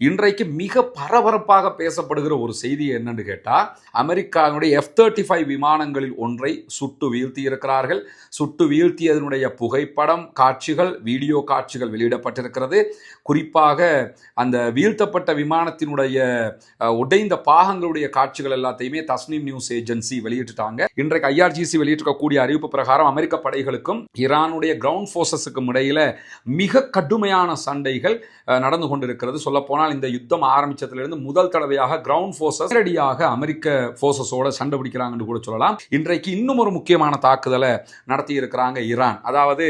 இன்றைக்கு மிக பரபரப்பாக பேசப்படுகிற ஒரு செய்தி என்னன்னு கேட்டா, அமெரிக்காவுடைய F-35 விமானங்களில் ஒன்றை சுட்டு வீழ்த்தி இருக்கிறார்கள். சுட்டு வீழ்த்தியதனுடைய புகைப்படம், காட்சிகள், வீடியோ காட்சிகள் வெளியிடப்பட்டிருக்கிறது. குறிப்பாக அந்த வீழ்த்தப்பட்ட விமானத்தினுடைய உடைந்த பாகங்களுடைய காட்சிகள் எல்லாத்தையுமே தஸ்னீம் நியூஸ் ஏஜென்சி வெளியிட்டுட்டாங்க. இன்றைக்கு IRGC வெளியிட்டிருக்கக்கூடிய அறிவிப்பு பிரகாரம் அமெரிக்க படைகளுக்கும் ஈரானுடைய கிரவுண்ட் போர்சஸுக்கும் இடையில மிக கடுமையான சண்டைகள் நடந்து கொண்டிருக்கிறது. சொல்ல போனால் இந்த யுத்தம் ஆரம்பிச்சதிலிருந்து முதல் தடவையாக கிரவுண்ட் போர்சஸ் நேரடியாக அமெரிக்க போர்சஸோட சண்டை பிடிக்கிறாங்கன்னு கூட சொல்லலாம். இன்றைக்கு இன்னும் ஒரு முக்கியமான தாக்குதலை நடத்தி இருக்கிறாங்க ஈரான். அதாவது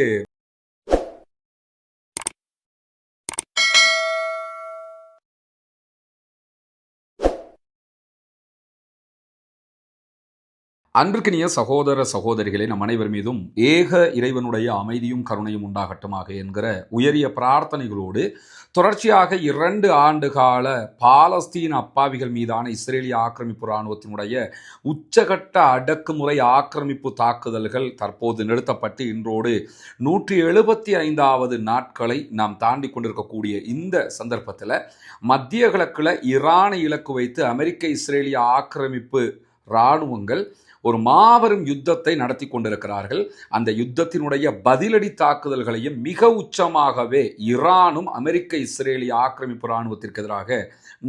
அன்பிற்கினிய சகோதர சகோதரிகளே, நம் அனைவர் மீதும் ஏக இறைவனுடைய அமைதியும் கருணையும் உண்டாகட்டுமாக என்கிற உயரிய பிரார்த்தனைகளோடு தொடர்ச்சியாக 2 ஆண்டு கால பாலஸ்தீன அப்பாவிகள் மீதான இஸ்ரேலிய ஆக்கிரமிப்பு இராணுவத்தினுடைய உச்சகட்ட அடக்குமுறை ஆக்கிரமிப்பு தாக்குதல்கள் தற்போது நிறுத்தப்பட்டு இன்றோடு 175வது நாட்களை நாம் தாண்டி கொண்டிருக்கக்கூடிய இந்த சந்தர்ப்பத்தில் மத்திய கிழக்கில் ஈரானை இலக்கு வைத்து அமெரிக்க இஸ்ரேலிய ஆக்கிரமிப்பு இராணுவங்கள் ஒரு மாபெரும் யுத்தத்தை நடத்தி கொண்டிருக்கிறார்கள். அந்த யுத்தத்தினுடைய பதிலடி தாக்குதல்களையும் மிக உச்சமாகவே ஈரானும் அமெரிக்க இஸ்ரேலிய ஆக்கிரமிப்பு இராணுவத்திற்கு எதிராக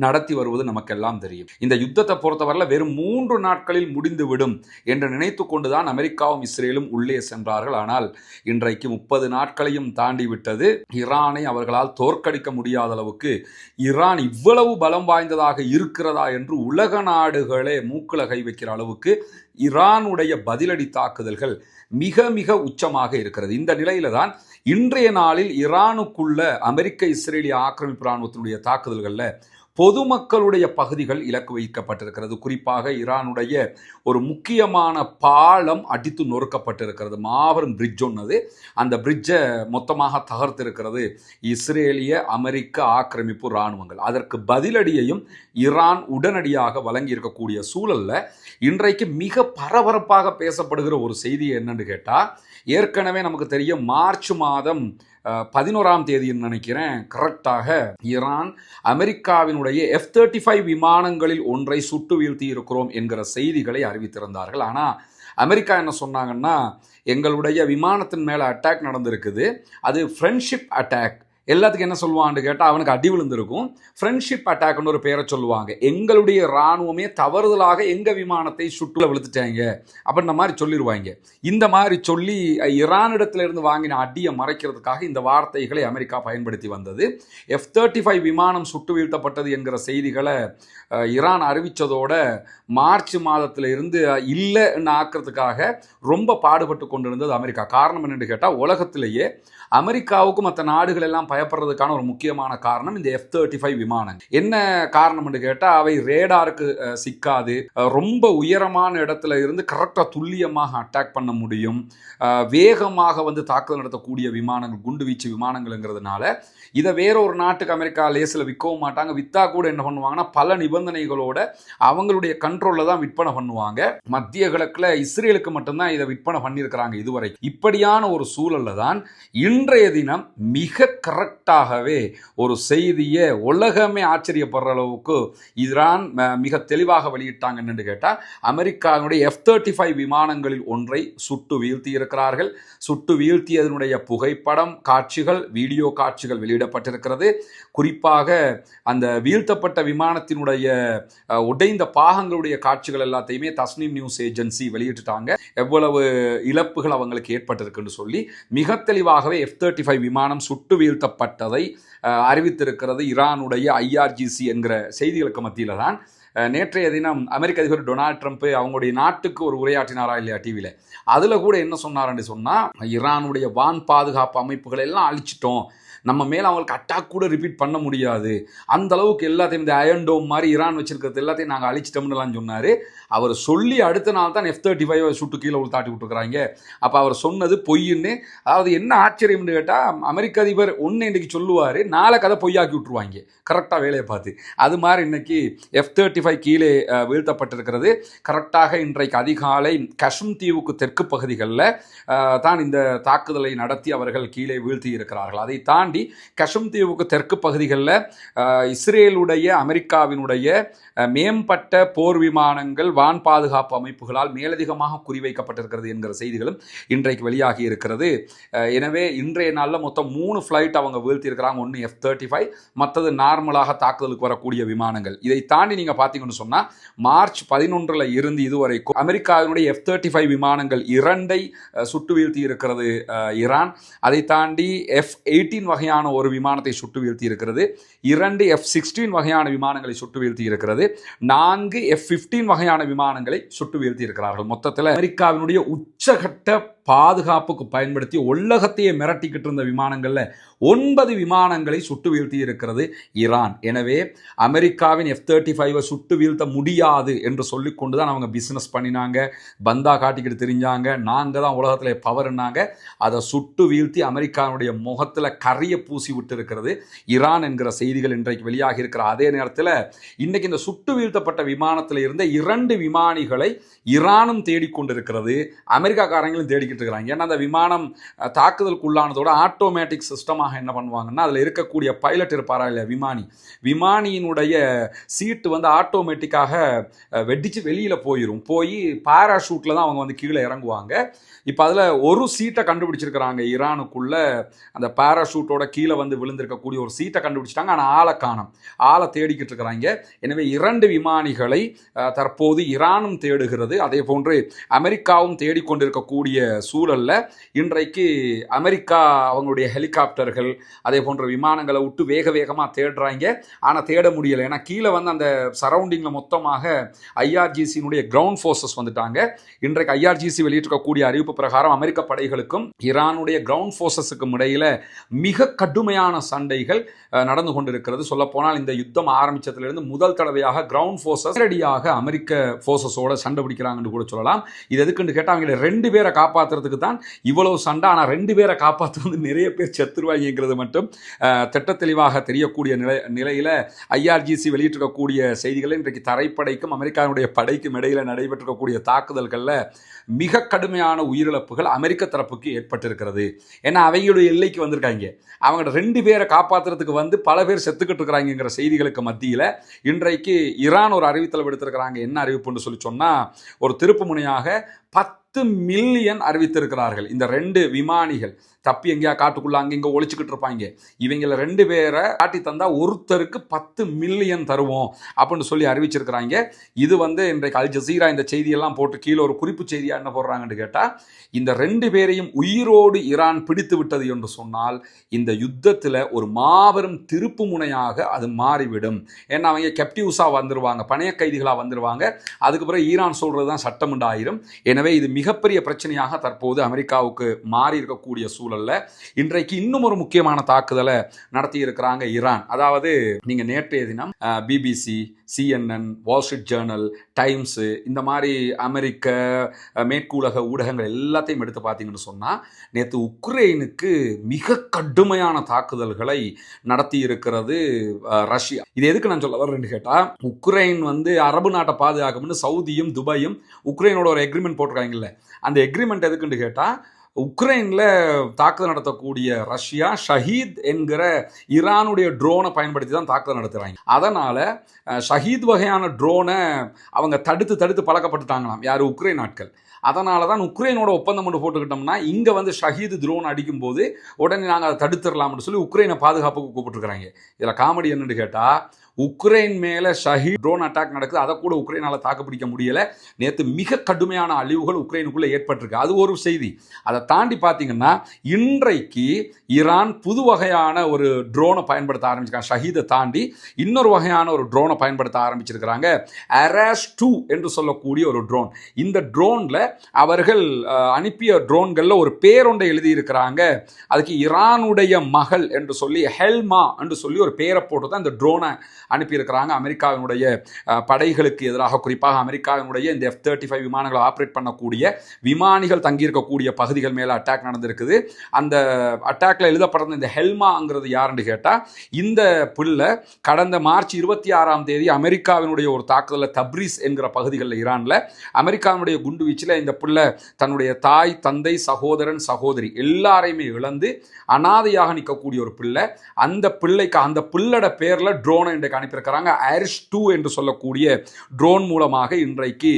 நடத்தி வருவது நமக்கெல்லாம் தெரியும். இந்த யுத்தத்தை பொறுத்தவரையில் வெறும் 3 நாட்களில் முடிந்துவிடும் என்று நினைத்து கொண்டுதான் அமெரிக்காவும் இஸ்ரேலும் உள்ளே சென்றார்கள். ஆனால் இன்றைக்கு 30 நாட்களையும் தாண்டி விட்டது. ஈரானை அவர்களால் தோற்கடிக்க முடியாத அளவுக்கு ஈரான் இவ்வளவு பலம் வாய்ந்ததாக இருக்கிறதா என்று உலக நாடுகளே மூக்குல கை வைக்கிற அளவுக்கு ஈரானுடைய பதிலடி தாக்குதல்கள் மிக மிக உச்சமாக இருக்கிறது. இந்த நிலையில தான் இன்றைய நாளில் ஈரானுக்குள்ள அமெரிக்க இஸ்ரேலிய ஆக்கிரமிப்பு இராணுவத்தினுடைய தாக்குதல்களில் பொதுமக்களுடைய பகுதிகள் இலக்கு வைக்கப்பட்டிருக்கிறது. குறிப்பாக ஈரானுடைய ஒரு முக்கியமான பாலம் அடித்து நொறுக்கப்பட்டிருக்கிறது. மாபெரும் பிரிட்ஜ் ஒன்னது. அந்த பிரிட்ஜை மொத்தமாக தகர்த்திருக்கிறது இஸ்ரேலிய அமெரிக்க ஆக்கிரமிப்பு இராணுவங்கள். அதற்கு பதிலடியையும் ஈரான் உடனடியாக வழங்கி இருக்கக்கூடிய சூழல்ல இன்றைக்கு மிக பரபரப்பாக பேசப்படுகிற ஒரு செய்தி என்னன்னு கேட்டா, ஏற்கனவே நமக்கு தெரியும் மார்ச் மாதம் 11ஆம் தேதின்னு நினைக்கிறேன் கரெக்டாக ஈரான் அமெரிக்காவினுடைய F-35 விமானங்களில் ஒன்றை சுட்டு வீழ்த்தி இருக்கிறோம் என்கிற செய்திகளை அறிவித்திருந்தார்கள். ஆனால் அமெரிக்கா என்ன சொன்னாங்கன்னா, எங்களுடைய விமானத்தின் மேலே அட்டாக் நடந்திருக்குது, அது ஃப்ரெண்ட்ஷிப் அட்டாக். எல்லாத்துக்கும் என்ன சொல்லுவான்னு கேட்டால் அவனுக்கு அடி விழுந்திருக்கும். ஃப்ரெண்ட்ஷிப் அட்டாக்னு ஒரு பேரை சொல்லுவாங்க. எங்களுடைய இராணுவமே தவறுதலாக எங்கள் விமானத்தை சுட்டுல விழுத்துட்டாங்க அப்படின்ற மாதிரி சொல்லிடுவாங்க. இந்த மாதிரி சொல்லி ஈரானிடத்திலிருந்து வாங்கின அடியை மறைக்கிறதுக்காக இந்த வார்த்தைகளை அமெரிக்கா பயன்படுத்தி வந்தது. F-35 விமானம் சுட்டு வீழ்த்தப்பட்டது என்கிற செய்திகளை ஈரான் அறிவித்ததோட மார்ச் மாதத்தில் இருந்து இல்லைன்னு ஆக்கிறதுக்காக ரொம்ப பாடுபட்டு கொண்டிருந்தது அமெரிக்கா. காரணம் என்னென்னு கேட்டால், உலகத்திலேயே அமெரிக்காவுக்கும் மற்ற நாடுகள் எல்லாம் பயப்படுறதுக்கான ஒரு முக்கியமான காரணம் இந்த F-35 விமானங்கள். என்ன காரணம்னு கேட்டால், அவை ரேடாருக்கு சிக்காது, ரொம்ப உயரமான இடத்துல இருந்து கரெக்டாக துல்லியமாக அட்டாக் பண்ண முடியும், வேகமாக தாக்குதல் நடத்தக்கூடிய விமானங்கள், குண்டு வீச்சு விமானங்கள்ங்கிறதுனால இதை வேற ஒரு நாட்டுக்கு அமெரிக்கா லேசில் விற்கவும் மாட்டாங்க. விற்றா கூட என்ன பண்ணுவாங்கன்னா பல நிபந்தனைகளோட அவங்களுடைய கண்ட்ரோலில் தான் விற்பனை பண்ணுவாங்க. மத்திய கிழக்கில் இஸ்ரேலுக்கு மட்டும்தான் இதை விற்பனை பண்ணியிருக்கிறாங்க இதுவரை. இப்படியான ஒரு சூழலில் தான் இன்றைய தினம் மிக கரெக்டாகவே ஒரு செய்தியை உலகமே ஆச்சரியப்படுற அளவுக்கு ஈரான் மிக தெளிவாக வெளியிட்டாங்கன்னு கேட்டால், அமெரிக்காவுடைய F-35 விமானங்களில் ஒன்றை சுட்டு வீழ்த்தி இருக்கிறார்கள். சுட்டு வீழ்த்தியதனுடைய புகைப்படம், காட்சிகள், வீடியோ காட்சிகள் வெளியிடப்பட்டிருக்கிறது. குறிப்பாக அந்த வீழ்த்தப்பட்ட விமானத்தினுடைய உடைந்த பாகங்களுடைய காட்சிகள் எல்லாத்தையுமே தஸ்னீம் நியூஸ் ஏஜென்சி வெளியிட்டுட்டாங்க. எவ்வளவு இழப்புகள் அவங்களுக்கு ஏற்பட்டிருக்குன்னு சொல்லி மிக தெளிவாகவே F-35 விமானம் சுட்டு வீழ்த்தப்பட்டதை அறிவித்திருக்கிறது ஈரானுடைய IRGC என்கிற செய்திகளுக்கு மத்தியில் தான் நேற்றைய தினம் அமெரிக்க அதிபர் டொனால்ட் ட்ரம்ப் அவங்களுடைய நாட்டுக்கு ஒரு உரையாற்றினாரா இல்லையா டிவியில், அதில் கூட என்ன சொன்னார்ன்னு சொன்னால், ஈரானுடைய வான் பாதுகாப்பு அமைப்புகள் எல்லாம் அழிச்சிட்டோம், நம்ம மேலே அவங்களுக்கு அட்டாக் கூட ரிப்பீட் பண்ண முடியாது, அந்த அளவுக்கு எல்லாத்தையும் இந்த அயன்டோம் மாதிரி ஈரான் வச்சிருக்கிறது எல்லாத்தையும் நாங்கள் அழிச்சிட்டோம்னுலாம் சொன்னார். அவர் சொல்லி அடுத்த நாள் தான் F-35 சுட்டு கீழே தாட்டி விட்டுருக்குறாங்க. அப்போ அவர் சொன்னது பொய்ன்னு. அதாவது என்ன ஆச்சரியம்னு கேட்டால், அமெரிக்க அதிபர் ஒன்று இன்றைக்கு சொல்லுவார், நாளை கதை பொய்யாக்கி விட்டுருவாங்க கரெக்டாக வேலையை பார்த்து. அது மாதிரி இன்னைக்கு F-35 கீழே வீழ்த்தப்பட்டிருக்கிறது. கரெக்டாக இன்றைக்கு அதிகாலை கஷ்மீர் தீவுக்கு தெற்கு பகுதிகளில் தான் இந்த தாக்குதலை நடத்தி அவர்கள் கீழே வீழ்த்தி இருக்கிறார்கள். அதை தாண்டி தாண்டி கஷம் தீவுக்கு தெற்கு பகுதிகளில் இஸ்ரேலுடைய அமெரிக்காவினுடைய மேம்பட்ட போர் விமானங்கள் வான் பாதுகாப்பு அமைப்புகளால் மேலதிகமாக குறிவைக்கப்பட்டிருக்கிறது என்கிற செய்திகளும் இன்றைக்கு வெளியாகி இருக்கிறது. எனவே இன்றைய நாளில் மொத்தம் 3 ஃப்ளைட் அவங்க வீழ்த்தி இருக்கிறாங்க. ஒன்று F-35, மற்றது நார்மலாக தாக்குதலுக்கு வரக்கூடிய விமானங்கள். இதை தாண்டி நீங்கள் பார்த்தீங்கன்னு சொன்னால் மார்ச் 11 இருந்து இதுவரைக்கும் அமெரிக்காவினுடைய F-35 விமானங்கள் 2 சுட்டு வீழ்த்தி இருக்கிறது ஈரான். அதை தாண்டி F-18 வகையான ஒரு விமானத்தை சுட்டு வீழ்த்தி இருக்கிறது. 2 F-16 வகையான விமானங்களை சுட்டு வீழ்த்தி இருக்கிறது. 4 F-15 வகையான விமானங்களை சுட்டு வீழ்த்தி இருக்கிறார்கள். மொத்தத்தில் அமெரிக்காவினுடைய உச்சகட்ட பாதுகாப்புக்கு பயன்படுத்தி உலகத்தையே மிரட்டிக்கிட்டு இருந்த விமானங்கள்ல 9 விமானங்களை சுட்டு வீழ்த்தி இருக்கிறது ஈரான். எனவே அமெரிக்காவின் F-35 சுட்டு வீழ்த்த முடியாது என்று சொல்லிக் கொண்டுதான் அவங்க பிசினஸ் பண்ணினாங்க, பந்தா காட்டிக்கிட்டு தெரிஞ்சாங்க, நாங்க தான் உலகத்தில் பவர்னாங்க. அதை சுட்டு வீழ்த்தி அமெரிக்காவுடைய முகத்தில் கரிய பூசி விட்டு இருக்கிறது ஈரான் என்கிற செய்திகள் இன்றைக்கு வெளியாகி இருக்கிற அதே நேரத்தில் இன்னைக்கு இந்த சுட்டு வீழ்த்தப்பட்ட விமானத்தில் இருந்த 2 விமானிகளை ஈரானும் தேடிக்கொண்டிருக்கிறது, அமெரிக்காக்காரங்களும் தேடிக்கிட்டு இருக்கிறாங்க. ஏன்னா அந்த விமானம் தாக்குதலுக்கு உள்ளானதோட ஆட்டோமேட்டிக் சிஸ்டமாக என்ன பண்ணுவாங்கன்னா அதில் இருக்கக்கூடிய பைலட் இருப்பாரா இல்லை விமானியினுடைய சீட்டு வந்து ஆட்டோமேட்டிக்காக வெடிச்சு வெளியில் போய் பாராஷூட்டில் தான் அவங்க வந்து கீழே இறங்குவாங்க. இப்போ அதில் ஒரு சீட்டை கண்டுபிடிச்சிருக்கிறாங்க ஈரானுக்குள்ள, அந்த பாராஷூட்டோட கீழே வந்து விழுந்திருக்கக்கூடிய ஒரு சீட்டை கண்டுபிடிச்சிட்டாங்க. ஆனால் ஆளை காணோம், ஆளை தேடிக்கிட்டு இருக்கிறாங்க. எனவே 2 விமானிகளை தற்போது ஈரானும் தேடுகிறது. அதே போன்று அமெரிக்காவும் தேடிக்கொண்டிருக்கக்கூடிய சூழல்ல இன்றைக்கு அமெரிக்கா அவங்களுடைய ஹெலிகாப்டர்கள் அதே போன்ற விமானங்களை விட்டு வேகமாக தேடுறாங்க. ஆனால் தேட முடியலை. ஏன்னா கீழே வந்து அந்த சரௌண்டிங்கில் மொத்தமாக IRGC-னுடைய கிரவுண்ட் ஃபோர்ஸஸ் வந்துட்டாங்க. இன்றைக்கு IRGC வெளியிட்டிருக்கக்கூடிய அறிவிப்பு பிரகாரம் அமெரிக்க படைகளுக்கும் ஈரானுடைய கிரவுண்ட் ஃபோர்ஸஸுக்கும் இடையில மிக கடுமையான சண்டைகள் நடந்து கொண்டிருக்கிறது. சொல்ல போனால் இந்த யுத்தம் ஆரம்பிச்சதிலிருந்து முதல் தடவையாக கிரவுண்ட் ஃபோர்ஸஸ் நேரடியாக அமெரிக்க ஃபோர்ஸஸோட சண்டை பிடிக்கிறாங்கன்னு கூட சொல்லலாம். இது எதுக்குன்னு கேட்டால் அவங்க 2 பேரை காப்பாற்றுறதுக்கு தான் இவ்வளவு சண்டை. ஆனால் 2 பேரை காப்பாற்றுறது நிறைய பேர் செத்துருவாங்கிறது மட்டும் திட்ட தெளிவாக தெரியக்கூடிய நிலையில் IRGC வெளியிட்டிருக்கக்கூடிய செய்திகளை இன்றைக்கு தரைப்படைக்கும் அமெரிக்காவுடைய படைக்கும் இடையில நடைபெற்றிருக்கக்கூடிய தாக்குதல்களில் மிக கடுமையான உயிரிழப்புகள் அமெரிக்க தரப்புக்கு ஏற்பட்டிருக்கிறது. ஏன்னா அவைகளுடைய எல்லைக்கு வந்திருக்காங்க, அவங்க 2 பேரை காப்பாற்றுறதுக்கு வந்து பல பேர் செத்துக்கிட்டு இருக்கிறாங்கிற செய்திகளுக்கு மத்தியில் இன்றைக்கு ஈரான் ஒரு அறிவித்தல் விடுத்திருக்கிறாங்க. என்ன அறிவிப்புன்னு சொல்லி சொன்னால், ஒரு திருப்பு முனையாக 10 மில்லியன் அறிவித்திருக்கிறார்கள். இந்த 2 விமானிகள் தப்பி எங்கேயா காட்டுக்குள்ள அங்கே ஒழிச்சுக்கிட்டு இருப்பாங்க, இவங்கள 2 பேரை காட்டி தந்தா ஒருத்தருக்கு 10 மில்லியன் தருவோம் அப்படின்னு சொல்லி அறிவிச்சிருக்கிறாங்க. இது வந்து இன்றைக்கு அல் ஜசீரா இந்த செய்தியெல்லாம் போட்டு கீழே ஒரு குறிப்பு செய்தியாக என்ன போடுறாங்கன்னு கேட்டால், இந்த 2 பேரையும் உயிரோடு ஈரான் பிடித்து விட்டது என்று சொன்னால் இந்த யுத்தத்தில் ஒரு மாபெரும் திருப்பு முனையாக அது மாறிவிடும். ஏன்னா அவங்க கெப்டிவ்ஸாக வந்துருவாங்க, பணைய கைதிகளாக வந்துருவாங்க. அதுக்கு பிறகு ஈரான் சொல்றது தான் சட்டம் உண்டாயிரும். எனவே இது மிகப்பெரிய பிரச்சனையாக தற்போது அமெரிக்காவுக்கு மாறி இருக்கக்கூடிய சூழல்ல இன்றைக்கு இன்னும் ஒரு முக்கியமான தாக்குதலை நடத்தி இருக்கிறாங்க ஈரான். அதாவது நீங்க நேற்றைய தினம் BBC, CNN, Wall Street Journal, times, இந்த மாதிரி அமெரிக்க மேற்குலக ஊடகங்கள் எல்லாத்தையும் எடுத்து பார்த்தீங்கன்னு சொன்னால் நேற்று உக்ரைனுக்கு மிக கடுமையான தாக்குதல்களை நடத்தி இருக்கிறது ரஷ்யா. இது எதுக்கு நான் சொல்ல வரேன்னு கேட்டால், உக்ரைன் வந்து அரபு நாட்டை பாதுகாக்கும்னு சவுதியும் துபாயும் உக்ரைனோட ஒரு எக்ரிமெண்ட் போட்டிருக்காங்கல்ல, அந்த எக்ரிமெண்ட் எதுக்குன்னு கேட்டால், உக்ரைனில் தாக்குதல் நடத்தக்கூடிய ரஷ்யா ஷஹீத் என்கிற ஈரானுடைய ட்ரோனை பயன்படுத்தி தான் தாக்குதல் நடத்துகிறாங்க. அதனால் ஷஹீத் வகையான ட்ரோனை அவங்க தடுத்து பழக்கப்பட்டுட்டாங்களாம், யார் உக்ரைன் ஆட்கள். அதனால தான் உக்ரைனோட ஒப்பந்தம் மட்டும் போட்டுக்கிட்டோம்னா இங்கே வந்து ஷஹீத் ட்ரோன் அடிக்கும்போது உடனே நாங்கள் அதை தடுத்துடலாம்னு சொல்லி உக்ரைனை பாதுகாப்புக்கு கூப்பிட்டுருக்குறாங்க. இதில் காமெடி என்னன்னு கேட்டால், உக்ரைன் மேலே ஷஹீத் ட்ரோன் அட்டாக் நடக்குது, அதை கூட உக்ரைனால் தாக்குப்பிடிக்க முடியலை. நேற்று மிக கடுமையான அழிவுகள் உக்ரைனுக்குள்ளே ஏற்பட்டிருக்கு. அது ஒரு செய்தி. அதை தாண்டி பார்த்தீங்கன்னா இன்றைக்கு ஈரான் புது வகையான ஒரு ட்ரோனை பயன்படுத்த ஆரம்பிச்சிருக்காங்க. ஷஹீதை தாண்டி இன்னொரு வகையான ஒரு ட்ரோனை பயன்படுத்த ஆரம்பிச்சிருக்கிறாங்க. அராஸ் 2 என்று சொல்லக்கூடிய ஒரு ட்ரோன். இந்த ட்ரோனில் அவர்கள் அனுப்பிய ட்ரோன்களில் ஒரு பேரொன்றை எழுதியிருக்கிறாங்க. அதுக்கு ஈரானுடைய மகள் என்று சொல்லி ஹெல்மா என்று சொல்லி ஒரு பேரை போட்டு தான் இந்த ட்ரோனை அனுப்பியிருக்கிறாங்க. அமெரிக்காவினுடைய படைகளுக்கு எதிராக, குறிப்பாக அமெரிக்காவினுடைய இந்த F-35 விமானங்களை ஆப்ரேட் பண்ணக்கூடிய விமானிகள் தங்கியிருக்கக்கூடிய பகுதிகள் மேலே அட்டாக் நடந்திருக்குது. அந்த அட்டாக்ல எழுதப்படுற இந்த ஹெல்மாங்கிறது யாருன்னு கேட்டால், இந்த பிள்ளை கடந்த மார்ச் 26 அமெரிக்காவினுடைய ஒரு தாக்குதலில் தப்ரீஸ் என்கிற பகுதிகளில் ஈரானில் அமெரிக்காவினுடைய குண்டு வீச்சில் இந்த பிள்ளை தன்னுடைய தாய், தந்தை, சகோதரன், சகோதரி எல்லாரையுமே இழந்து அனாதையாக நிற்கக்கூடிய ஒரு பிள்ளை. அந்த பிள்ளைக்கு அந்த பிள்ளோட பேரில் ட்ரோனை இன்றைக்கு அனுப்பியிருக்கிறாங்க. ஐரிஷ் 2 என்று சொல்லக்கூடிய ட்ரோன் மூலமாக இன்றைக்கு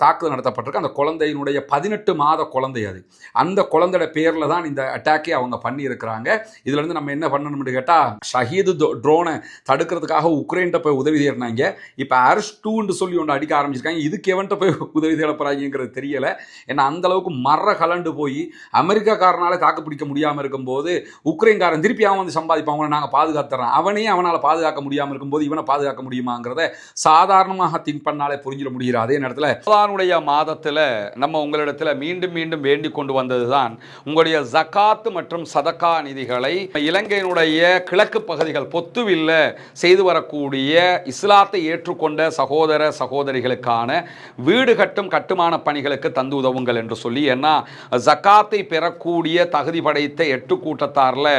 தாக்குதல் நடத்தப்பட்டிருக்கு. அந்த குழந்தையினுடைய 18 மாத குழந்தை அது. அந்த குழந்தையோட பேரில் தான் இந்த அட்டாக்கை அவங்க பண்ணியிருக்கிறாங்க. இதுலேருந்து நம்ம என்ன பண்ணணும்னு கேட்டால், ஷஹீது ட்ரோனை தடுக்கிறதுக்காக உக்ரைன்கிட்ட போய் உதவி தேடினாங்க. இப்போ ஐரிஷ் 2 சொல்லி ஒன்று அடிக்க ஆரம்பிச்சிருக்காங்க. இதுக்கு எவன்கிட்ட போய் உதவி தேடப்படுறாங்கிறது தெரியலை. ஏன்னா அந்த அளவுக்கு மர கலண்டு போய் அமெரிக்காக்காரனால தாக்கு பிடிக்க முடியாமல் இருக்கும்போது உக்ரைன்காரன் திருப்பி அவன் வந்து சம்பாதிப்பாங்க, நாங்கள் பாதுகாத்துறோம். அவனே அவனால் பாதுகாக்க முடியாமல் இருக்கும்போது இவனை பாதுகாக்க முடியுமாங்கிறத சாதாரணமாக திங்க் பண்ணாலே புரிஞ்சிட முடிகிற அதே நேரத்தில் ரமலானுடைய மாதத்தில் நம்ம உங்களிடத்தில் மீண்டும் மீண்டும் வேண்டிக் கொண்டு வந்ததுதான் உங்களுடைய ஜகாத் மற்றும் சதக்கா நிதிகளை இலங்கையினுடைய கிழக்கு பகுதிகள் பொத்துவில்ல செய்து வரக்கூடிய இஸ்லாத்தை ஏற்றுக்கொண்ட சகோதர சகோதரிகளுக்கான வீடு கட்டும் கட்டுமான பணிகளுக்கு தந்து உதவுங்கள் என்று சொல்லி. ஏன்னா ஜகாத்தை பெறக்கூடிய தகுதி படைத்த 8 கூட்டத்தாரில்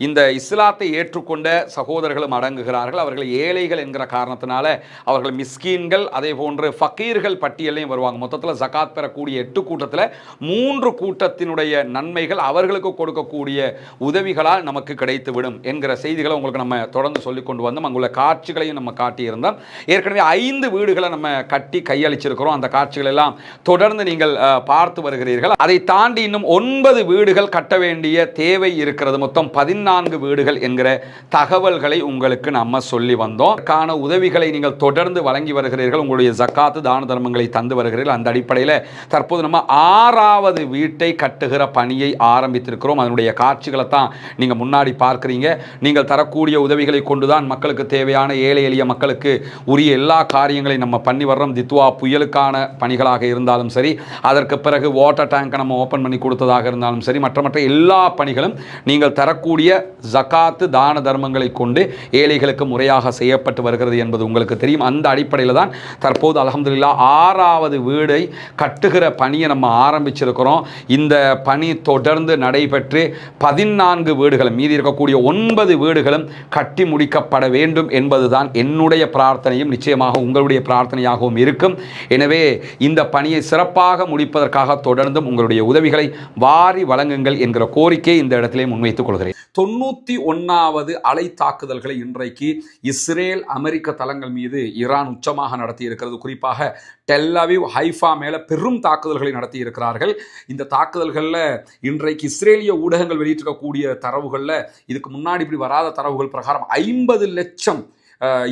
இந்த இஸ்லாத்தை ஏற்றுக்கொண்ட சகோதரர்களும் அடங்குகிறார்கள். அவர்கள் ஏழைகள் என்கிற காரணத்தினால அவர்கள் மிஸ்கீன்கள், அதே போன்று ஃபக்கீர்கள் பட்டியலையும் வருவாங்க. மொத்தத்தில் ஜகாத் பெறக்கூடிய 8 கூட்டத்தில் 3 கூட்டத்தினுடைய நன்மைகள் அவர்களுக்கு கொடுக்கக்கூடிய உதவிகளால் நமக்கு கிடைத்துவிடும் என்கிற செய்திகளை உங்களுக்கு நம்ம தொடர்ந்து சொல்லிக் கொண்டு வந்தோம். அங்குள்ள காட்சிகளையும் நம்ம காட்டியிருந்தோம். ஏற்கனவே 5 வீடுகளை நம்ம கட்டி கையளிச்சிருக்கிறோம். அந்த காட்சிகள் எல்லாம் தொடர்ந்து நீங்கள் பார்த்து வருகிறீர்கள். அதை தாண்டி இன்னும் 9 வீடுகள் கட்ட வேண்டிய தேவை இருக்கிறது. மொத்தம் 14 வீடுகள் என்கிற தகவல்களை உங்களுக்கு நம்ம சொல்லி வந்தோம். அதற்கான உதவிகளை நீங்கள் தொடர்ந்து வழங்கி வருகிறீர்கள். உங்களுடைய ஜக்காத்து தான தர்மங்களை தந்து வருகிறீர்கள். அந்த அடிப்படையில் தற்போது நம்ம 6வது வீட்டை கட்டுகிற பணியை ஆரம்பித்திருக்கிறோம். அதனுடைய காட்சிகளை தான் நீங்கள் முன்னாடி பார்க்குறீங்க. நீங்கள் தரக்கூடிய உதவிகளை கொண்டுதான் மக்களுக்கு தேவையான ஏழை எளிய மக்களுக்கு உரிய எல்லா காரியங்களையும் நம்ம பண்ணி வர்றோம். தித்வா புயலுக்கான பணிகளாக இருந்தாலும் சரி, அதற்கு பிறகு வாட்டர் டேங்கை நம்ம ஓப்பன் பண்ணி கொடுத்ததாக இருந்தாலும் சரி, மற்ற எல்லா பணிகளும் நீங்கள் தரக்கூடிய ஜகாத்து தான தர்மங்களை கொண்டு ஏழைகளுக்கு முறையாக செய்யப்பட்டு வருகிறது என்பது உங்களுக்கு தெரியும். அந்த அடிப்படையில் தான் தற்போது அல்ஹம்துலில்லாஹ் 6வது வீடை கட்டுகிற பணியை நம்ம ஆரம்பிச்சிருக்கிறோம். இந்த பணி தொடர்ந்து நடைபெற்று 14 வீடுகளும், மீதி இருக்கக்கூடிய 9 வீடுகளும் கட்டி முடிக்கப்பட வேண்டும் என்பதுதான் என்னுடைய பிரார்த்தனையும் நிச்சயமாக உங்களுடைய பிரார்த்தனையாகவும் இருக்கும். எனவே இந்த பணியை சிறப்பாக முடிப்பதற்காக தொடர்ந்தும் உங்களுடைய உதவிகளை வாரி வழங்குங்கள் என்கிற கோரிக்கையை இந்த இடத்திலே முன்வைத்துக் கொள்கிறேன். 91வது அலை தாக்குதல்களை இன்றைக்கு இஸ்ரேல் அமெரிக்க தளங்கள் மீது ஈரான் உச்சமாக நடத்தி இருக்கிறது. குறிப்பாக டெல் அவீவ், ஹைஃபா மேல பெரும் தாக்குதல்களை நடத்தி இருக்கிறார்கள். இந்த தாக்குதல்களில் இன்றைக்கு இஸ்ரேலிய ஊடகங்கள் வெளியிட்டிருக்கக்கூடிய தரவுகளில் இதுக்கு முன்னாடி இப்படி வராத தரவுகள் பிரகாரம் 50 லட்சம்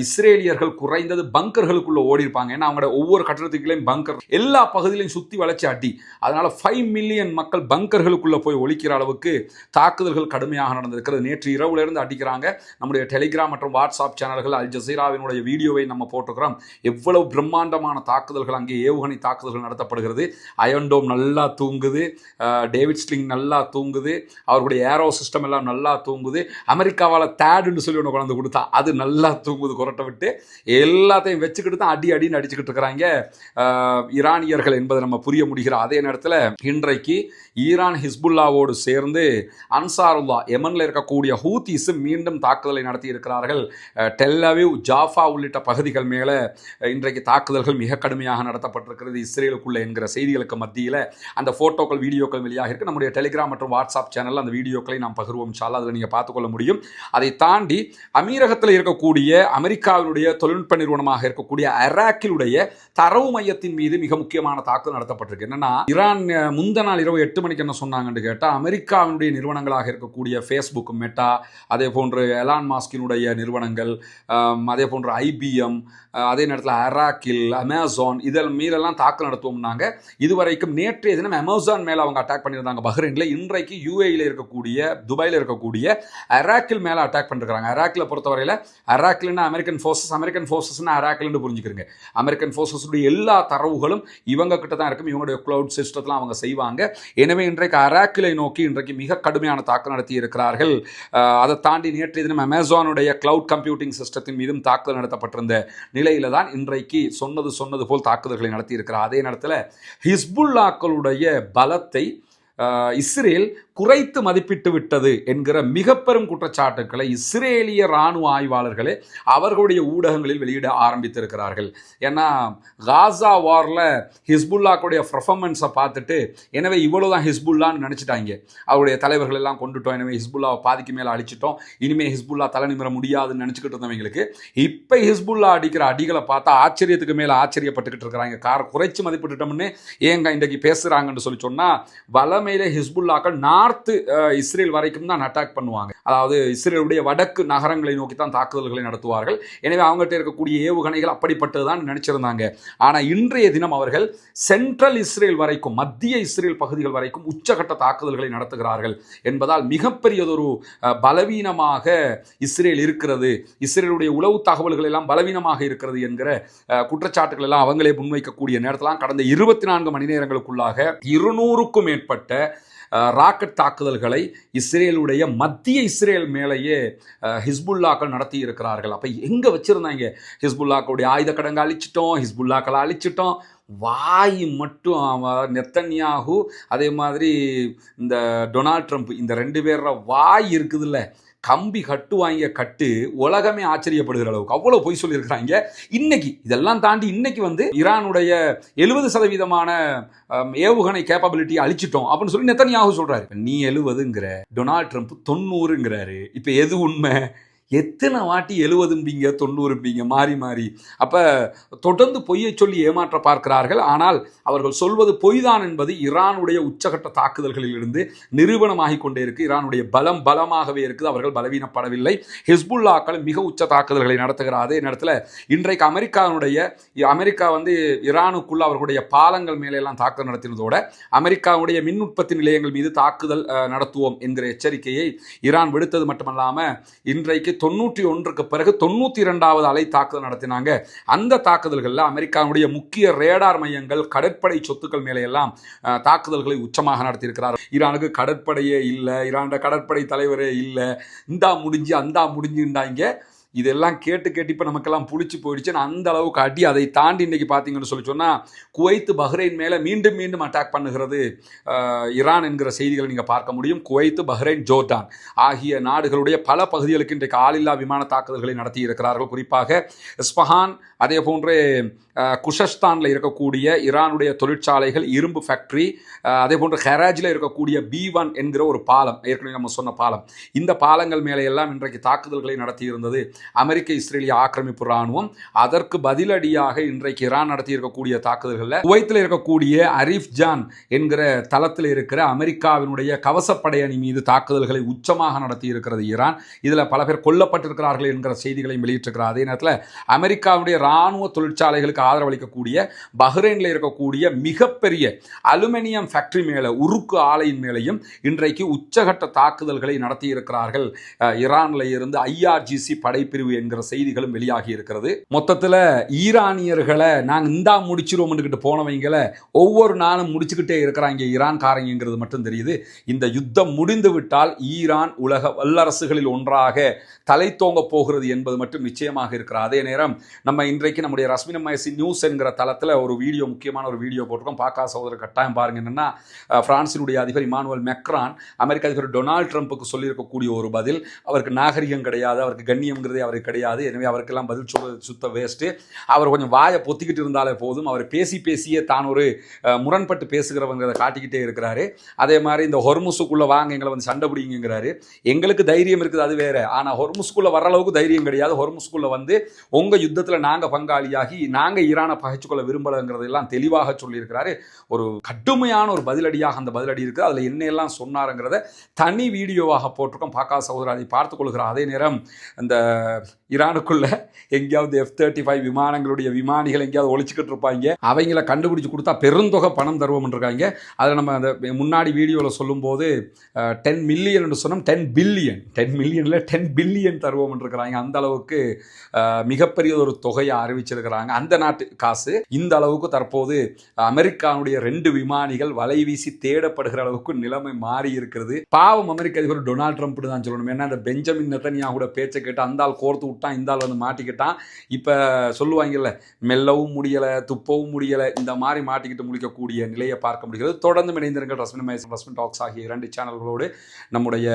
இஸ்ரேலியர்கள் குறைந்தது பங்கர்களுக்குள்ள ஓடி இருப்பாங்க. ஏன்னா அவங்களோட ஒவ்வொரு கட்டடத்துக்குள்ளேயும் பங்கர், எல்லா பகுதியிலையும் சுற்றி வளைச்சி அடி. அதனால 5 மில்லியன் மக்கள் பங்கர்களுக்குள்ள போய் ஒழிக்கிற அளவுக்கு தாக்குதல்கள் கடுமையாக நடந்திருக்கிறது. நேற்று இரவுல இருந்து அடிக்கிறாங்க. நம்முடைய டெலிகிராம் மற்றும் வாட்ஸ்அப் சேனல்கள், அல் ஜசீராவினுடைய வீடியோவை நம்ம போட்டுக்கிறோம். எவ்வளவு பிரம்மாண்டமான தாக்குதல்கள், அங்கே ஏவுகணை தாக்குதல்கள் நடத்தப்படுகிறது. அயன்டோம் நல்லா தூங்குது, டேவிட் ஸ்லிங் நல்லா தூங்குது, அவர்களுடைய ஏரோ சிஸ்டம் எல்லாம் நல்லா தூங்குது. அமெரிக்காவால் தேடுன்னு சொல்லி ஒன்று குழந்தை கொடுத்தா அது நல்லா தூங்குது. கொரட்டை விட்டு எல்லாத்தையும் வச்சுக்கிட்டு தான் அடி அடின்னு அடிச்சுக்கிட்டு இருக்கிறாங்க ஈரானியர்கள் என்பதை நம்ம புரிய முடிகிற அதே நேரத்தில் இன்றைக்கு ஈரான் ஹிஸ்புல்லாவோடு சேர்ந்து அன்சாருல்லா, யமனில் இருக்கக்கூடிய ஹூத்திஸ் மீண்டும் தாக்குதலை நடத்தி இருக்கிறார்கள். டெல் அவீவ், ஜாஃபா உள்ளிட்ட பகுதிகள் மேலே இன்றைக்கு தாக்குதல்கள் மிக கடுமையாக நடத்தப்பட்டிருக்கிறது இஸ்ரேலுக்குள்ள என்கிற செய்திகளுக்கு மத்தியில் அந்த போட்டோக்கள், வீடியோக்கள் வெளியாக இருக்கு. நம்முடைய டெலிகிராம் மற்றும் வாட்ஸ்அப் சேனலில் அந்த வீடியோக்களை நாம் பகிர்வோம். இன்ஷால்லா அதில் நீங்கள் பார்த்துக்கொள்ள முடியும். அதை தாண்டி அமீரகத்தில் இருக்கக்கூடிய அமெரிக்காவினுடைய தொழில்நுட்ப நிறுவனமாக இருக்கக்கூடிய அராக்கிலுடைய தரவு மையத்தின் மீது மிக முக்கியமான தாக்குதல் நடத்தப்பட்டிருக்கு. என்னன்னா, ஈரான் முந்த நாள் இரவு 8 மணிக்கு என்ன சொன்னாங்கன்னு கேட்டால், அமெரிக்காவினுடைய நிறுவனங்களாக இருக்கக்கூடிய ஃபேஸ்புக், மெட்டா, அதே போன்று எலான் மாஸ்கினுடைய நிறுவனங்கள், அதே போன்று IBM, அதே நேரத்தில் அராக்கில், அமேசான், இதில் மீதெல்லாம் தாக்குதல் நடத்துவோம்னாங்க. இதுவரைக்கும் நேற்றைய தினம் அமேசான் மேலே அவங்க அட்டாக் பண்ணியிருந்தாங்க பஹ்ரைனில். இன்றைக்கு UAE இருக்கக்கூடிய, துபாயில் இருக்கக்கூடிய அராக்கில் மேலே அட்டாக் பண்ணிருக்காங்க. அராக்கில் பொறுத்தவரையில் அராக்கில் அராக்கில்னா அமெரிக்கன் ஃபோர்ஸஸ்னா அராக்கில்னு புரிஞ்சுக்கிறங்க. அமெரிக்கன் ஃபோர்ஸஸுடைய எல்லா தரவுகளும் இவங்க கிட்ட தான் இருக்கும். இவங்களுடைய கிளவுட் சிஸ்டத்தில் அவங்க செய்வாங்க. எனவே இன்றைக்கு அராக்கிலை நோக்கி இன்றைக்கு மிக கடுமையான தாக்குதல் நடத்தி இருக்கிறார்கள். அதை தாண்டி நேற்றைய தினம் அமேசானுடைய கிளவுட் கம்ப்யூட்டிங் சிஸ்டத்தின் மீதும் தாக்குதல் நடத்தப்பட்டிருந்த நிலையில தான் இன்றைக்கு சொன்னது போல் தாக்குதல்களை நடத்தி இருக்கிறார். அதே நேரத்தில் ஹிஸ்புல்லாக்களுடைய பலத்தை இஸ்ரேல் குறைத்து மதிப்பிட்டு விட்டது என்கிற மிக பெரும் குற்றச்சாட்டுக்களை இஸ்ரேலிய இராணுவ ஆய்வாளர்களே அவர்களுடைய ஊடகங்களில் வெளியிட ஆரம்பித்திருக்கிறார்கள். ஏன்னா காசா வாரில் ஹிஸ்புல்லாக்குடைய பர்ஃபார்மன்ஸை பார்த்துட்டு எனவே இவ்வளோதான் ஹிஸ்புல்லான்னு நினச்சிட்டாங்க. அவருடைய தலைவர்கள் எல்லாம் கொண்டுட்டோம், எனவே ஹிஸ்புல்லாவை பாதிக்கு மேலே அழிச்சிட்டோம், இனிமேல் ஹிஸ்புல்லா தலை நிமிர முடியாதுன்னு நினச்சிக்கிட்டு இருந்தவங்களுக்கு இப்போ ஹிஸ்புல்லா அடிக்கிற அடிகளை பார்த்தா ஆச்சரியத்துக்கு மேலே ஆச்சரியப்பட்டுக்கிட்டு இருக்கிறாங்க. குறைச்சி மதிப்பிட்டுட்டோம்னு ஏங்க இன்றைக்கு பேசுகிறாங்கன்னு சொல்லி சொன்னால் வலமையிலே ஹிஸ்புல்லாக்கள் நார்த்து இஸ்ரேல் வரைக்கும் தான் அட்டாக் பண்ணுவாங்க. அதாவது இஸ்ரேலுடைய வடக்கு நகரங்களை நோக்கி தான் தாக்குதல்களை நடத்துவார்கள். எனவே அவங்ககிட்ட இருக்கக்கூடிய ஏவுகணைகள் அப்படிப்பட்டது தான் நினைச்சிருந்தாங்க. ஆனால் இன்றைய தினம் அவர்கள் சென்ட்ரல் இஸ்ரேல் வரைக்கும், மத்திய இஸ்ரேல் பகுதிகள் வரைக்கும் உச்சகட்ட தாக்குதல்களை நடத்துகிறார்கள் என்பதால் மிகப்பெரியதொரு பலவீனமாக இஸ்ரேல் இருக்கிறது, இஸ்ரேலுடைய உளவு தகவல்கள் எல்லாம் பலவீனமாக இருக்கிறது என்கிற குற்றச்சாட்டுகள் எல்லாம் அவங்களே முன்வைக்கக்கூடிய நேரத்தில் கடந்த 24 மணி நேரங்களுக்குள்ளாக 200க்கும் மேற்பட்ட ராக்கெட் தாக்குதல்களை இஸ்ரேலுடைய மத்திய இஸ்ரேல் மேலேயே ஹிஸ்புல்லாக்கள் நடத்தி இருக்கிறார்கள். அப்போ எங்கே வச்சுருந்தாங்க? ஹிஸ்புல்லாக்களுடைய ஆயுத கடங்க அழிச்சிட்டோம், ஹிஸ்புல்லாக்களை அழிச்சிட்டோம். வாய் மட்டும் நெத்தன்யாகு அதே மாதிரி இந்த டொனால்ட் ட்ரம்ப், இந்த 2 பேர வாய் இருக்குதுல்ல, கம்பி கட்டுவாங்க கட்டு உலகமே ஆச்சரியப்படுகிற அளவுக்கு அவ்வளோ பொய் சொல்லியிருக்கிறாங்க. இன்னைக்கு இதெல்லாம் தாண்டி இன்னைக்கு ஈரானுடைய 70% ஏவுகணை கேப்பபிலிட்டி அழிச்சிட்டோம் அப்படின்னு சொல்லி நெத்தன்யாகு சொல்றாரு. நீ 70ங்கிற, டொனால்ட் ட்ரம்ப் 90ங்கிறாரு. இப்போ எது உண்மை? எத்தனை வாட்டி 70ம்பீங்க 90ம்பீங்க மாறி மாறி. அப்போ தொடர்ந்து பொய்யை சொல்லி ஏமாற்ற பார்க்கிறார்கள். ஆனால் அவர்கள் சொல்வது பொய்தான் என்பது ஈரானுடைய உச்சகட்ட தாக்குதல்களில் இருந்து நிரூபணமாகி கொண்டே இருக்கு. ஈரானுடைய பலமாகவே இருக்குது, அவர்கள் பலவீனப்படவில்லை. ஹிஸ்புல்லாக்கள் மிக உச்ச தாக்குதல்களை நடத்துகிறார். அதே நேரத்தில் இன்றைக்கு அமெரிக்கா ஈரானுக்குள்ள அவர்களுடைய பாலங்கள் மேலெல்லாம் தாக்குதல் நடத்தினதோட அமெரிக்காவுடைய மின் உற்பத்தி நிலையங்கள் மீது தாக்குதல் நடத்துவோம் என்கிற எச்சரிக்கையை ஈரான் விடுத்தது மட்டுமல்லாமல் இன்றைக்கு 91க்கு பிறகு 92வது அலை தாக்குதல் நடத்தினாங்க. அந்த தாக்குதல்களில் அமெரிக்காவுடைய முக்கிய ரேடார் மையங்கள், கடற்படை சொத்துக்கள் மேலே எல்லாம் தாக்குதல்களை உச்சமாக நடத்தியிருக்கிறார். ஈரானுக்கு கடற்படையே இல்லை, ஈரான் கடற்படை தலைவரே இல்லை, இந்தா முடிஞ்சு அந்தா முடிஞ்சுண்டாங்க. இதெல்லாம் கேட்டு இப்போ நமக்கெல்லாம் புளிச்சு போயிடுச்சு. அந்த அளவுக்கு அடி. அதை தாண்டி இன்றைக்கி பார்த்தீங்கன்னு சொன்னால் குவைத் பஹ்ரைன் மேலே மீண்டும் அட்டாக் பண்ணுகிறது ஈரான் என்கிற செய்திகளை நீங்கள் பார்க்க முடியும். குவைத், பஹ்ரைன், ஜோர்டான் ஆகிய நாடுகளுடைய பல பகுதிகளுக்கு இன்றைக்கு ஆளில்லா விமான தாக்குதல்களை நடத்தி இருக்கிறார்கள். குறிப்பாக இஸ்பஹான், அதே போன்று குஷஸ்தானில் இருக்கக்கூடிய ஈரானுடைய தொழிற்சாலைகள், இரும்பு ஃபேக்ட்ரி, அதே போன்று ஹெராஜில் இருக்கக்கூடிய B1 என்கிற ஒரு பாலம், ஏற்கனவே நம்ம சொன்ன பாலம், இந்த பாலங்கள் மேலே எல்லாம் இன்றைக்கு தாக்குதல்களை நடத்தி இருந்தது அமெரிக்க இஸ்ரேலிய ஆக்கிரமிப்பு இராணுவம். அதற்கு பதிலடியாக இன்றைக்கு ஈரான் நடத்தி இருக்கக்கூடிய தாக்குதல்களில் குவைத்தில் இருக்கக்கூடிய அரிஃப் ஜான் என்கிற தளத்தில் இருக்கிற அமெரிக்காவினுடைய கவசப்படை அணி மீது தாக்குதல்களை உச்சமாக நடத்தி இருக்கிறது ஈரான். இதில் பல பேர் கொல்லப்பட்டிருக்கிறார்கள் என்கிற செய்திகளை வெளியிட்டிருக்கிறார். அதே நேரத்தில் அமெரிக்காவுடைய இராணுவ தொழிற்சாலைகளுக்கு ஆதரவளிக்கக்கூடிய பஹ்ரைனில் இருக்கக்கூடிய மிகப்பெரிய அலுமினியம் ஃபேக்டரி மேலே, உருக்கு ஆலையின் மேலையும் இன்றைக்கு உச்சகட்ட தாக்குதல்களை நடத்தி இருக்கிறார்கள். ஈரானில் இருந்து IRGC படைப்பிரிவு என்கிற செய்திகளும் வெளியாகி இருக்கிறது. மொத்தத்தில் ஈரானியர்களை நாங்கள் இந்தா முடிச்சிருவோம்னுக்கிட்டு போனவங்களை ஒவ்வொரு நாளும் முடிச்சுக்கிட்டே இருக்கிறாங்க ஈரான்காரங்கிறது மட்டும் தெரியுது. இந்த யுத்தம் முடிந்து விட்டால் ஈரான் உலக வல்லரசுகளில் ஒன்றாக தலை தோங்க போகிறது என்பது மட்டும் நிச்சயமாக இருக்கிறது. அதே நேரம் நம்ம இன்றைக்கு நம்முடைய ரஸ்மின் மைசி நியூஸ் என்கிற தளத்தில் ஒரு வீடியோ, முக்கியமான ஒரு வீடியோ போட்டிருக்கோம். பாக்கா சகோதரர் கட்டாயம் பாருங்க. என்னன்னா, பிரான்சினுடைய அதிபர் இமானுவேல் மெக்ரான் அமெரிக்க அதிபர் டொனால்ட் ட்ரம்ப்புக்கு சொல்லியிருக்கக்கூடிய ஒரு பதில். அவருக்கு நாகரிகம் கிடையாது, அவருக்கு கண்ணியம்ங்கிறதே அவருக்கு கிடையாது, எனவே அவருக்கெல்லாம் பதில் சொல்வது சுத்த வேஸ்ட்டு. அவர் கொஞ்சம் வாயை பொத்திக்கிட்டு இருந்தாலே போதும். அவர் பேசியே தான் ஒரு முரண்பட்டு பேசுகிறவங்கிறத காட்டிக்கிட்டே இருக்கிறாரு. அதே மாதிரி இந்த ஹொர்முஸுக்குள்ளே வாங்க எங்களை சண்டை பிடிங்கிறாரு. எங்களுக்கு தைரியம் இருக்குது, அது வேற. ஆனால் ஹொர்முஸ்குள்ளே வர அளவுக்கு தைரியம் கிடையாது. ஹொர்முஸ்குள்ளே உங்கள் யுத்தத்தில் நாங்கள் பங்காளியாகி நாங்கள் ஈரானை பகைச்சுக்கொள்ள விரும்பலைங்கிறதெல்லாம் தெளிவாக சொல்லியிருக்கிறாரு. ஒரு கடுமையான ஒரு பதிலடியாக அந்த பதிலடி இருக்குது. அதில் என்னெல்லாம் சொன்னாருங்கிறத தனி வீடியோவாக போட்டிருக்கோம். பாக்கா சகோதரர் அதை பார்த்துக் கொள்கிறார். அதே நேரம் இந்த ஈரானுக்குள்ள எங்கேயாவது F-35 விமானங்களுடைய விமானிகள் எங்கேயாவது ஒழிச்சுக்கிட்டு இருப்பாங்க, அவங்கள கண்டுபிடிச்சு கொடுத்தா பெருந்தொகை பணம் தருவோம் இருக்காங்க. அதில் நம்ம அந்த முன்னாடி வீடியோவில் சொல்லும்போது 10 மில்லியன் சொன்னோம், 10 பில்லியன், 10 மில்லியனில் 10 பில்லியன் தருவோம் இருக்கிறாங்க. அந்த அளவுக்கு மிகப்பெரிய ஒரு தொகையை அறிவிச்சிருக்கிறாங்க. அந்த நாட்டு காசு இந்த அளவுக்கு தற்போது அமெரிக்காவுடைய 2 விமானிகள் வலை வீசி தேடப்படுகிற அளவுக்கு நிலைமை மாறி இருக்கிறது. பாவம் அமெரிக்க அதிபர் டொனால்ட் ட்ரம்ப் தான் சொல்லணும். ஏன்னா அந்த பெஞ்சமின் நெத்தன்யாஹூட பேச்சை கேட்டு அந்த ஆள் கோர்த்து விட்டான், இந்த ஆள் வந்து மாட்டிக்கிட்டான். இப்போ சொல்லுவாங்கல்ல, மெல்லவும் முடியலை துப்பவும் முடியலை, இந்த மாதிரி மாட்டிக்கிட்டு முடிக்கக்கூடிய நிலையை பார்க்க முடிகிறது. தொடர்ந்து இணைந்திருங்கள் ரஸ்மின் டாக்ஸ் ஆகிய 2 சேனல்களோடு நம்முடைய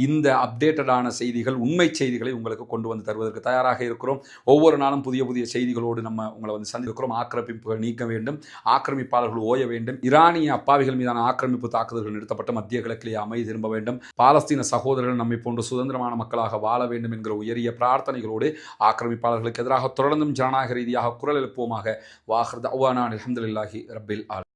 இந்த அப்டேட்டடான செய்திகள், உண்மை செய்திகளை உங்களுக்கு கொண்டு வந்து தருவதற்கு தயாராக இருக்கிறோம். ஒவ்வொரு நாளும் புதிய புதிய செய்திகளோடு நம்ம உங்களை வந்து சந்திக்கிறோம். ஆக்கிரமிப்புகள் நீக்க வேண்டும், ஆக்கிரமிப்பாளர்கள் ஓய வேண்டும், ஈரானிய அப்பாவிகள் மீதான ஆக்கிரமிப்பு தாக்குதல்கள் நிறுத்தப்பட்டு மத்திய கிழக்கிலே அமைதி திரும்ப வேண்டும், பாலஸ்தீன சகோதரர்கள் நம்மை போன்று சுதந்திரமான மக்களாக வாழ வேண்டும் என்கிற உயரிய பிரார்த்தனைகளோடு ஆக்கிரமிப்பாளர்களுக்கு எதிராக தொடர்ந்தும் ஜனநாயக ரீதியாக குரல் எழுப்புவோமாக. வாஹர் தஅவானா அல்ஹம்துலில்லாஹி ரப்பில் ஆலமீன்.